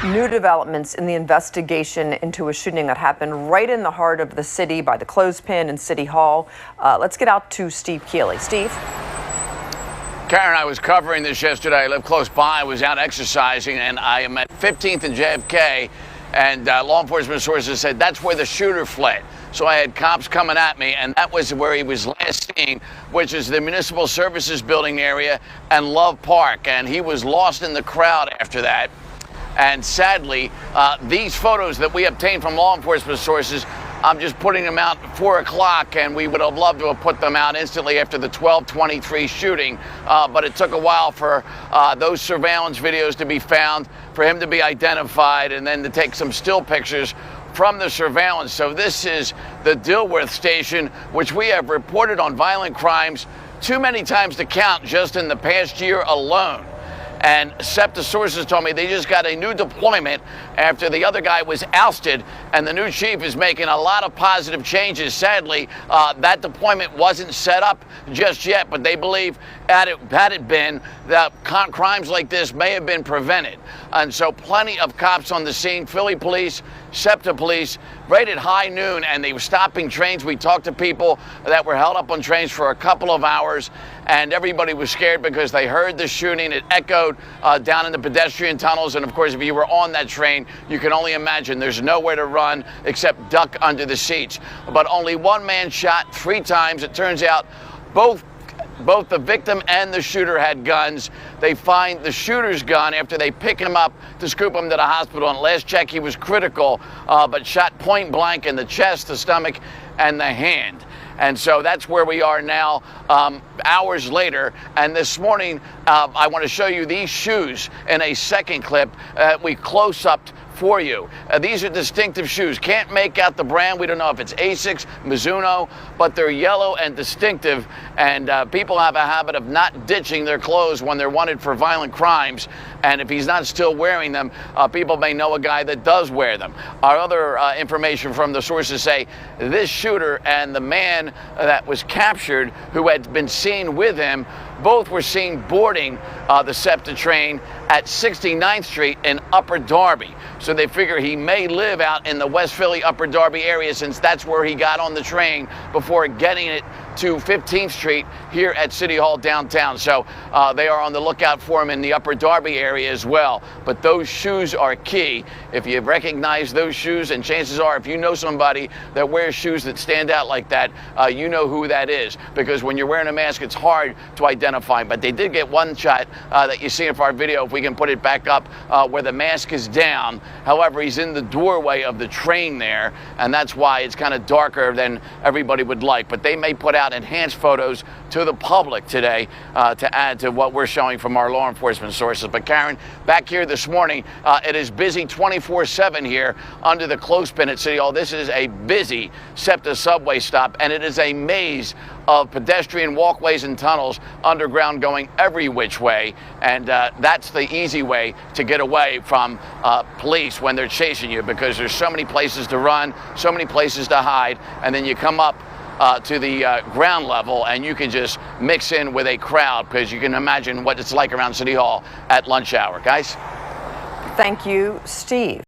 New developments in the investigation into a shooting that happened right in the heart of the city by the clothespin in City Hall. Let's get out to Steve Keeley. Steve? Karen, I was covering this yesterday. I live close by. I was out exercising, and I am at 15th and JFK, and law enforcement sources said that's where the shooter fled. So I had cops coming at me, and that was where he was last seen, which is the Municipal Services Building area and Love Park, and he was lost in the crowd after that. And sadly, these photos that we obtained from law enforcement sources, I'm just putting them out at 4 o'clock, and we would have loved to have put them out instantly after the 12/23 shooting. But it took a while for those surveillance videos to be found, for him to be identified, and then to take some still pictures from the surveillance. So this is the Dilworth station, which we have reported on violent crimes too many times to count just in the past year alone. And SEPTA sources told me they just got a new deployment after the other guy was ousted, and the new chief is making a lot of positive changes. Sadly, that deployment wasn't set up just yet, but they believe had it been, that crimes like this may have been prevented. And so plenty of cops on the scene, Philly police, SEPTA police, right at high noon, and they were stopping trains. We talked to people that were held up on trains for a couple of hours, and everybody was scared because they heard the shooting. It echoed down in the pedestrian tunnels, and of course, if you were on that train, you can only imagine there's nowhere to run except duck under the seats. But only one man shot 3 times. It turns out both the victim and the shooter had guns. They find the shooter's gun after they pick him up to scoop him to the hospital. And last check, he was critical, but shot point blank in the chest, the stomach, and the hand. And so that's where we are now, hours later. And this morning, I want to show you these shoes in a second clip. We close-upped for you. These are distinctive shoes. Can't make out the brand. We don't know if it's Asics, Mizuno, but they're yellow and distinctive. And people have a habit of not ditching their clothes when they're wanted for violent crimes. And if he's not still wearing them, people may know a guy that does wear them. Our other information from the sources say this shooter and the man that was captured, who had been seen with him, both were seen boarding the SEPTA train at 69th Street in Upper Darby. So they figure he may live out in the West Philly, Upper Darby area, since that's where he got on the train before getting it to 15th Street here at City Hall downtown. So they are on the lookout for him in the Upper Darby area as well. But those shoes are key. If you recognize those shoes, and chances are if you know somebody that wears shoes that stand out like that, you know who that is. Because when you're wearing a mask, it's hard to identify. But they did get one shot that you see in our video, if we can put it back up, where the mask is down. However, he's in the doorway of the train there, and that's why it's kind of darker than everybody would like. But they may put out enhanced photos to the public today to add to what we're showing from our law enforcement sources. But Karen, back here this morning, it is busy 24/7 here under the clothespin at City Hall. This is a busy SEPTA subway stop, and it is a maze of pedestrian walkways and tunnels underground going every which way. And that's the easy way to get away from police when they're chasing you, because there's so many places to run, so many places to hide, and then you come up to the ground level and you can just mix in with a crowd, because you can imagine what it's like around City Hall at lunch hour. Guys? Thank you, Steve.